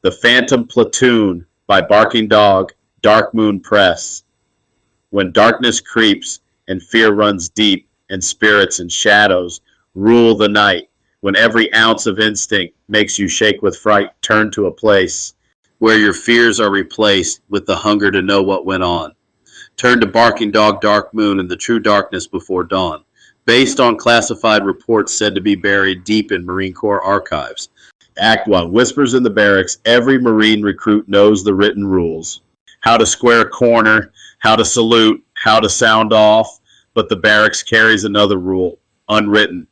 The Phantom Platoon by Barking Dog, Dark Moon Press. When darkness creeps and fear runs deep and spirits and shadows rule the night, when every ounce of instinct makes you shake with fright, turn to a place where your fears are replaced with the hunger to know what went on. Turn to Barking Dog, Dark Moon and the True Darkness Before Dawn, based on classified reports said to be buried deep in Marine Corps archives. Act 1. Whispers in the barracks. Every Marine recruit knows the written rules. How to square a corner, how to salute, how to sound off, but the barracks carries another rule, unwritten,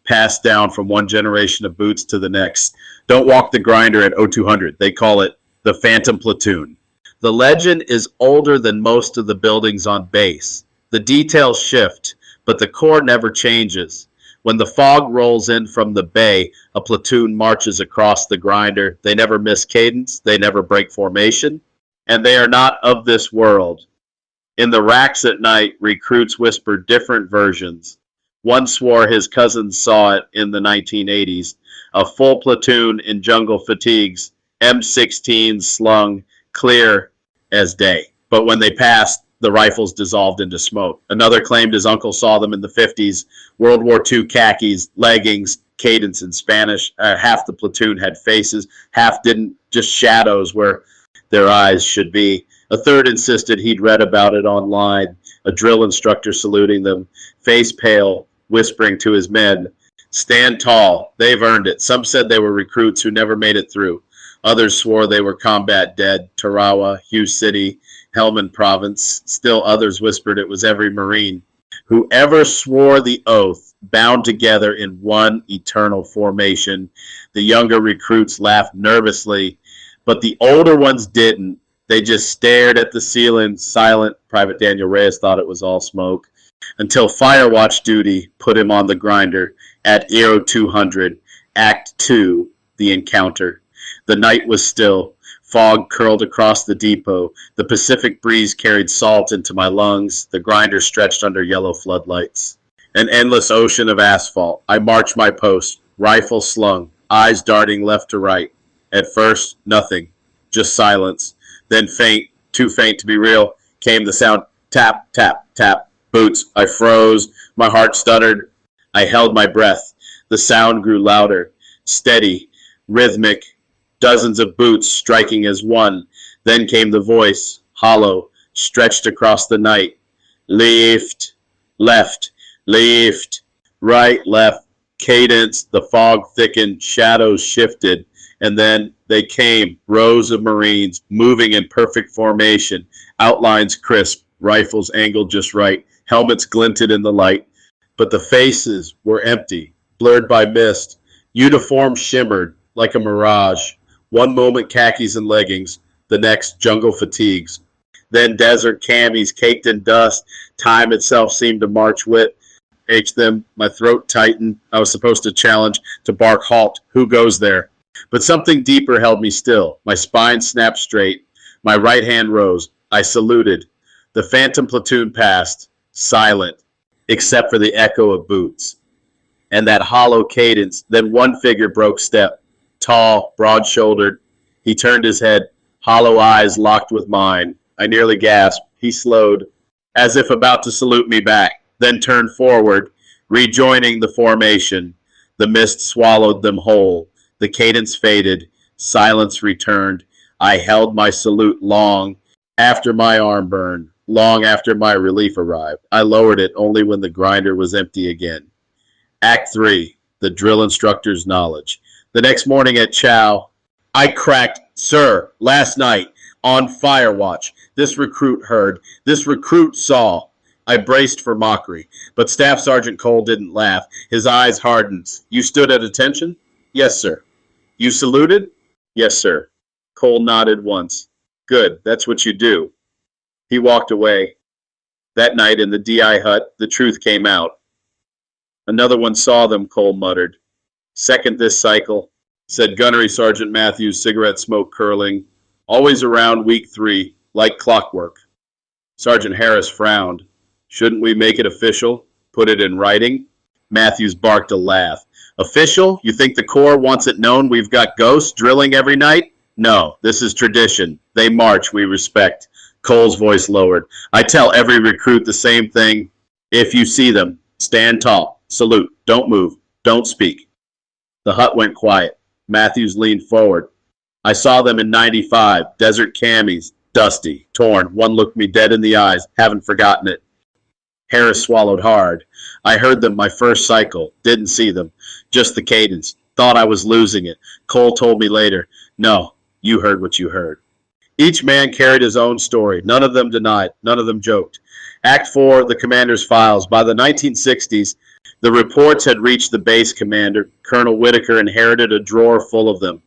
passed down from one generation of boots to the next. Don't walk the grinder at 0200. They call it the Phantom Platoon. The legend is older than most of the buildings on base. The details shift, but the core never changes. When the fog rolls in from the bay, a platoon marches across the grinder. They never miss cadence, they never break formation, and they are not of this world. In the racks at night, recruits whisper different versions. One swore his cousins saw it in the 1980s, a full platoon in jungle fatigues, M16s slung clear as day. But when they passed, the rifles dissolved into smoke. Another claimed his uncle saw them in the 50s, World War II khakis, leggings, cadence in Spanish. Half the platoon had faces, half didn't, just shadows where their eyes should be. A third insisted he'd read about it online, a drill instructor saluting them, face pale, whispering to his men, "Stand tall, they've earned it." Some said they were recruits who never made it through. Others swore they were combat dead, Tarawa, Hughes City, Helmand Province. Still others whispered it was every Marine. Whoever swore the oath, bound together in one eternal formation. The younger recruits laughed nervously, but the older ones didn't. They just stared at the ceiling, silent. Private Daniel Reyes thought it was all smoke, until fire watch duty put him on the grinder at 0200, Act 2, the encounter. The night was still. Fog curled across the depot. The Pacific breeze carried salt into my lungs. The grinder stretched under yellow floodlights. An endless ocean of asphalt. I marched my post, rifle slung, eyes darting left to right. At first, nothing, just silence. Then faint, too faint to be real, came the sound, tap, tap, tap, boots. I froze, my heart stuttered. I held my breath. The sound grew louder, steady, rhythmic, dozens of boots striking as one. Then came the voice, hollow, stretched across the night. Left, left, left, right, left, cadence. The fog thickened, shadows shifted, and then they came, rows of Marines, moving in perfect formation, outlines crisp, rifles angled just right, helmets glinted in the light. But the faces were empty, blurred by mist. Uniforms shimmered like a mirage. One moment khakis and leggings, the next jungle fatigues. Then desert camis caked in dust. Time itself seemed to march with them. My throat tightened. I was supposed to challenge, to bark halt. Who goes there? But something deeper held me still. My spine snapped straight. My right hand rose. I saluted. The Phantom Platoon passed, silent, except for the echo of boots and that hollow cadence. Then one figure broke step. Tall, broad-shouldered. He turned his head, hollow eyes locked with mine. I nearly gasped. He slowed, as if about to salute me back, then turned forward, rejoining the formation. The mist swallowed them whole. The cadence faded. Silence returned. I held my salute long after my arm burned, long after my relief arrived. I lowered it only when the grinder was empty again. Act 3, the drill instructor's knowledge. The next morning at Chow, I cracked, "Sir, last night, on fire watch, this recruit heard, this recruit saw." I braced for mockery, but Staff Sergeant Cole didn't laugh. His eyes hardened. "You stood at attention?" "Yes, sir." "You saluted?" "Yes, sir." Cole nodded once. "Good, that's what you do." He walked away. That night in the DI hut, the truth came out. "Another one saw them," Cole muttered. "Second this cycle," said Gunnery Sergeant Matthews, cigarette smoke curling. "Always around week 3, like clockwork." Sergeant Harris frowned. "Shouldn't we make it official? Put it in writing?" Matthews barked a laugh. "Official? You think the Corps wants it known we've got ghosts drilling every night?" No, this is tradition. They march, we respect. Cole's voice lowered. I tell every recruit the same thing. If you see them, stand tall, salute, don't move, don't speak. The hut went quiet. Matthews leaned forward. I saw them in 95, desert camis, dusty, torn. One looked me dead in the eyes, haven't forgotten it. Harris swallowed hard. I heard them my first cycle, didn't see them, just the cadence. Thought I was losing it. Cole told me later, no, you heard what you heard. Each man carried his own story. None of them denied. None of them joked. Act 4, the commander's files. By the 1960s, the reports had reached the base commander. Colonel Whitaker inherited a drawer full of them.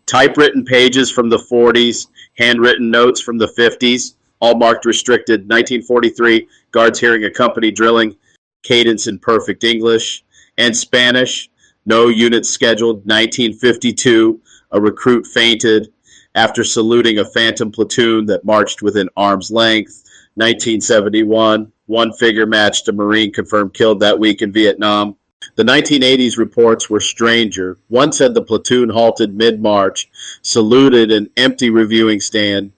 Typewritten pages from the 40s, handwritten notes from the 50s, all marked restricted. 1943, guards hearing a company drilling, cadence in perfect English. And Spanish, no units scheduled. 1952, a recruit fainted after saluting a Phantom Platoon that marched within arm's length. 1971, one figure matched a Marine confirmed killed that week in Vietnam. The 1980s reports were stranger. One said the platoon halted mid-march, saluted an empty reviewing stand.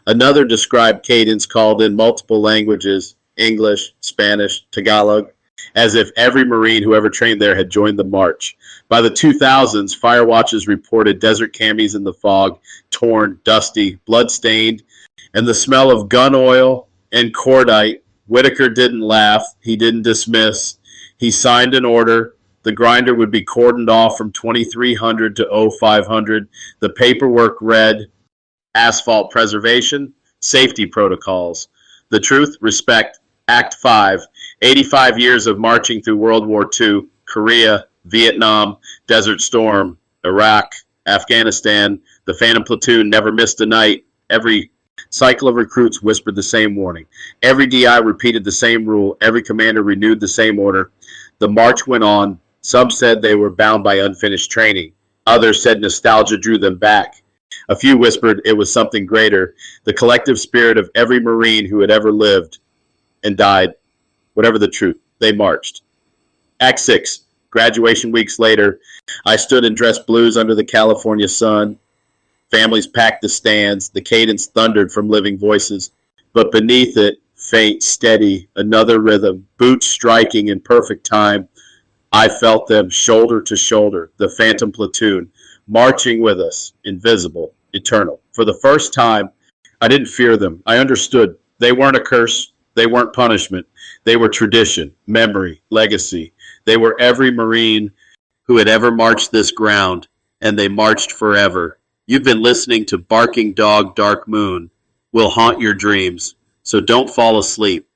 Another described cadence called in multiple languages, English, Spanish, Tagalog, as if every Marine who ever trained there had joined the march. By the 2000s, fire watches reported desert camis in the fog, torn, dusty, blood-stained, and the smell of gun oil and cordite. Whitaker didn't laugh. He didn't dismiss. He signed an order. The grinder would be cordoned off from 2300 to 0500. The paperwork read, asphalt preservation, safety protocols. The truth, respect, Act 5, 85 years of marching through World War II, Korea, Vietnam, Desert Storm, Iraq, Afghanistan. The Phantom Platoon never missed a night. Every cycle of recruits whispered the same warning. Every DI repeated the same rule. Every commander renewed the same order. The march went on. Some said they were bound by unfinished training. Others said nostalgia drew them back. A few whispered it was something greater, the collective spirit of every Marine who had ever lived and died. Whatever the truth, they marched. Act 6, graduation weeks later, I stood in dress blues under the California sun. Families packed the stands. The cadence thundered from living voices. But beneath it, faint, steady, another rhythm, boots striking in perfect time. I felt them shoulder to shoulder, the Phantom Platoon, marching with us, invisible, eternal. For the first time, I didn't fear them. I understood. They weren't a curse. They weren't punishment. They were tradition, memory, legacy. They were every Marine who had ever marched this ground, and they marched forever. You've been listening to Barking Dog, Dark Moon. Will haunt your dreams, so don't fall asleep.